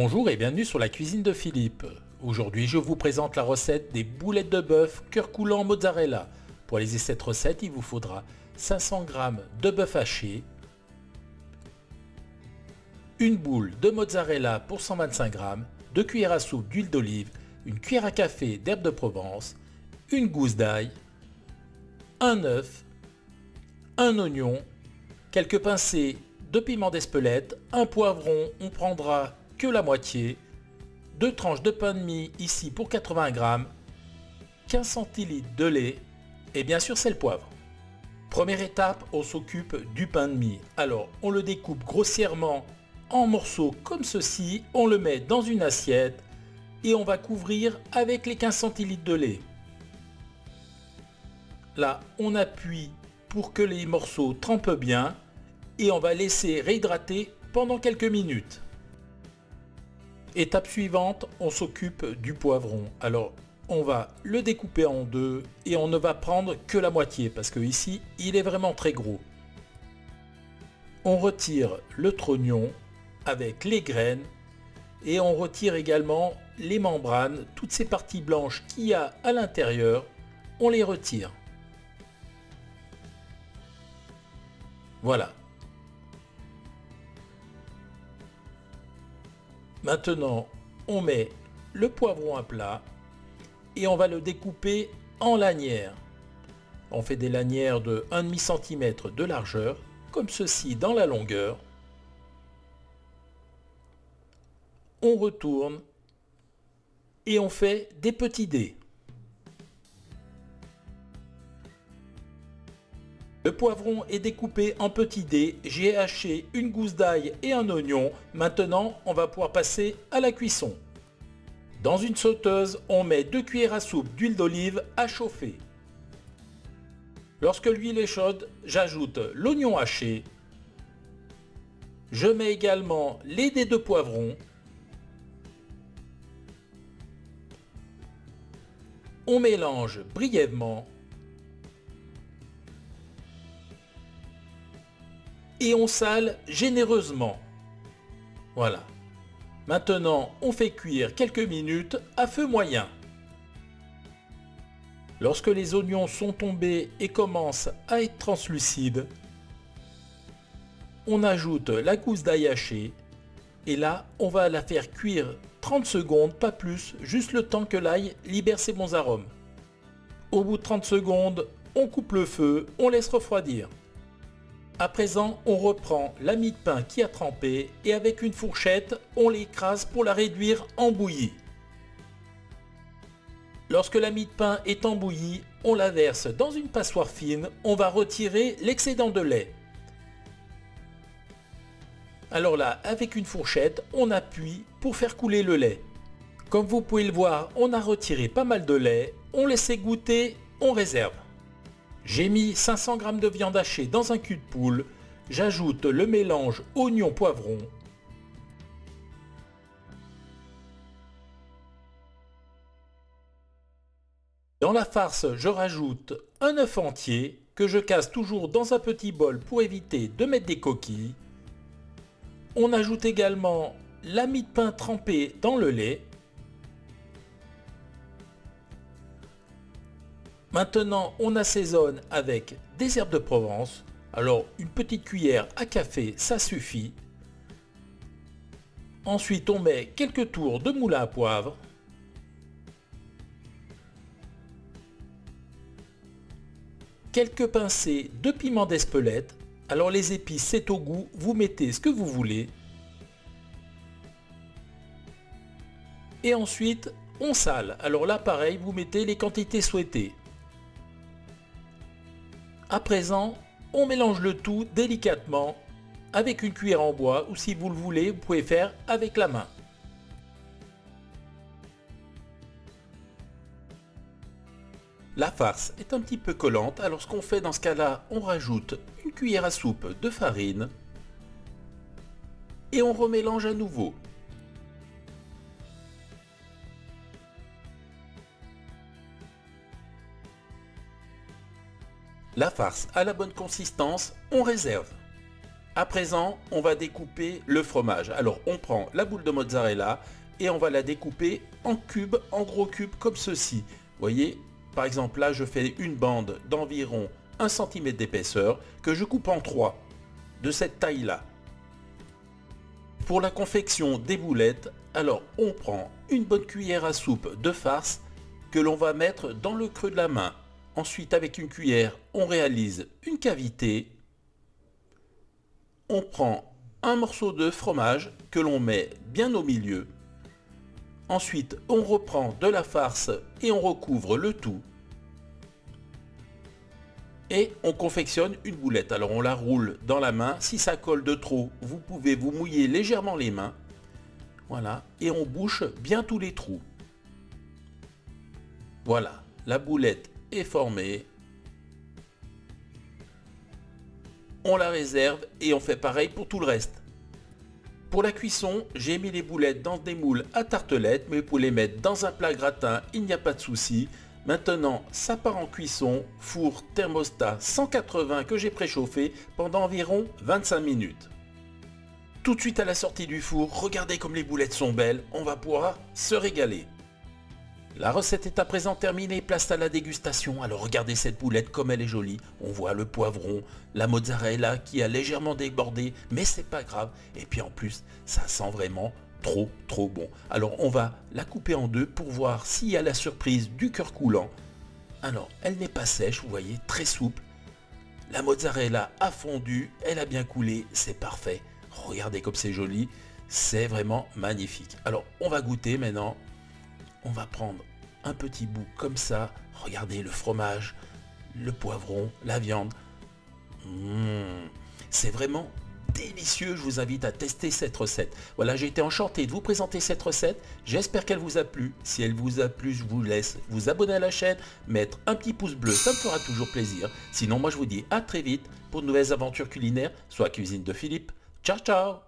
Bonjour et bienvenue sur la cuisine de Philippe. Aujourd'hui je vous présente la recette des boulettes de bœuf cœur coulant mozzarella. Pour réaliser cette recette il vous faudra 500 g de bœuf haché, une boule de mozzarella pour 125 g, 2 cuillères à soupe d'huile d'olive, une cuillère à café d'herbe de Provence, une gousse d'ail, un œuf, un oignon, quelques pincées de piment d'Espelette, un poivron, on prendra que la moitié, 2 tranches de pain de mie ici pour 80 g, 15 centilitres de lait et bien sûr c'est le poivre. Première étape, on s'occupe du pain de mie. Alors on le découpe grossièrement en morceaux comme ceci, on le met dans une assiette et on va couvrir avec les 15 centilitres de lait. Là on appuie pour que les morceaux trempent bien et on va laisser réhydrater pendant quelques minutes. Étape suivante, on s'occupe du poivron. Alors on va le découper en deux et on ne va prendre que la moitié parce que ici il est vraiment très gros. On retire le trognon avec les graines et on retire également les membranes, toutes ces parties blanches qu'il y a à l'intérieur, on les retire. Voilà. Maintenant, on met le poivron à plat et on va le découper en lanières. On fait des lanières de 1,5 cm de largeur, comme ceci dans la longueur. On retourne et on fait des petits dés. Le poivron est découpé en petits dés, j'ai haché une gousse d'ail et un oignon. Maintenant, on va pouvoir passer à la cuisson. Dans une sauteuse, on met 2 cuillères à soupe d'huile d'olive à chauffer. Lorsque l'huile est chaude, j'ajoute l'oignon haché. Je mets également les dés de poivron. On mélange brièvement. Et on sale généreusement. Voilà. Maintenant, on fait cuire quelques minutes à feu moyen. Lorsque les oignons sont tombés et commencent à être translucides, on ajoute la gousse d'ail hachée et là, on va la faire cuire 30 secondes, pas plus, juste le temps que l'ail libère ses bons arômes. Au bout de 30 secondes, on coupe le feu, on laisse refroidir. À présent, on reprend la mie de pain qui a trempé et avec une fourchette, on l'écrase pour la réduire en bouillie. Lorsque la mie de pain est en bouillie, on la verse dans une passoire fine, on va retirer l'excédent de lait. Alors là, avec une fourchette, on appuie pour faire couler le lait. Comme vous pouvez le voir, on a retiré pas mal de lait, on laisse égoutter, on réserve. J'ai mis 500 g de viande hachée dans un cul de poule, j'ajoute le mélange oignon-poivron. Dans la farce, je rajoute un œuf entier que je casse toujours dans un petit bol pour éviter de mettre des coquilles. On ajoute également la mie de pain trempée dans le lait. Maintenant, on assaisonne avec des herbes de Provence. Alors, une petite cuillère à café, ça suffit. Ensuite, on met quelques tours de moulin à poivre. Quelques pincées de piment d'Espelette. Alors, les épices, c'est au goût. Vous mettez ce que vous voulez. Et ensuite, on sale. Alors là, pareil, vous mettez les quantités souhaitées. À présent, on mélange le tout délicatement avec une cuillère en bois ou si vous le voulez, vous pouvez faire avec la main. La farce est un petit peu collante, alors ce qu'on fait dans ce cas-là, on rajoute une cuillère à soupe de farine et on remélange à nouveau. La farce a la bonne consistance, on réserve. À présent, on va découper le fromage. Alors, on prend la boule de mozzarella et on va la découper en cubes, en gros cubes comme ceci. Vous voyez, par exemple, là, je fais une bande d'environ 1 cm d'épaisseur que je coupe en 3 de cette taille-là. Pour la confection des boulettes, alors on prend une bonne cuillère à soupe de farce que l'on va mettre dans le creux de la main. Ensuite, avec une cuillère, on réalise une cavité. On prend un morceau de fromage que l'on met bien au milieu. Ensuite, on reprend de la farce et on recouvre le tout. Et on confectionne une boulette. Alors on la roule dans la main. Si ça colle de trop, vous pouvez vous mouiller légèrement les mains. Voilà. Et on bouche bien tous les trous. Voilà. La boulette est formée. On la réserve et on fait pareil pour tout le reste. Pour la cuisson, j'ai mis les boulettes dans des moules à tartelettes, mais vous pouvez les mettre dans un plat gratin, il n'y a pas de souci. Maintenant, ça part en cuisson, four thermostat 180 que j'ai préchauffé pendant environ 25 minutes. Tout de suite à la sortie du four, regardez comme les boulettes sont belles, on va pouvoir se régaler. La recette est à présent terminée, place à la dégustation. Alors regardez cette boulette comme elle est jolie. On voit le poivron, la mozzarella qui a légèrement débordé, mais c'est pas grave. Et puis en plus, ça sent vraiment trop bon. Alors on va la couper en deux pour voir s'il y a la surprise du cœur coulant. Alors elle n'est pas sèche, vous voyez, très souple. La mozzarella a fondu, elle a bien coulé, c'est parfait. Regardez comme c'est joli, c'est vraiment magnifique. Alors on va goûter maintenant. On va prendre un petit bout comme ça. Regardez le fromage, le poivron, la viande. C'est vraiment délicieux. Je vous invite à tester cette recette. Voilà, j'ai été enchanté de vous présenter cette recette. J'espère qu'elle vous a plu. Si elle vous a plu, je vous laisse vous abonner à la chaîne, mettre un petit pouce bleu, ça me fera toujours plaisir. Sinon, moi je vous dis à très vite pour de nouvelles aventures culinaires, soit Cuisine de Philippe. Ciao, ciao!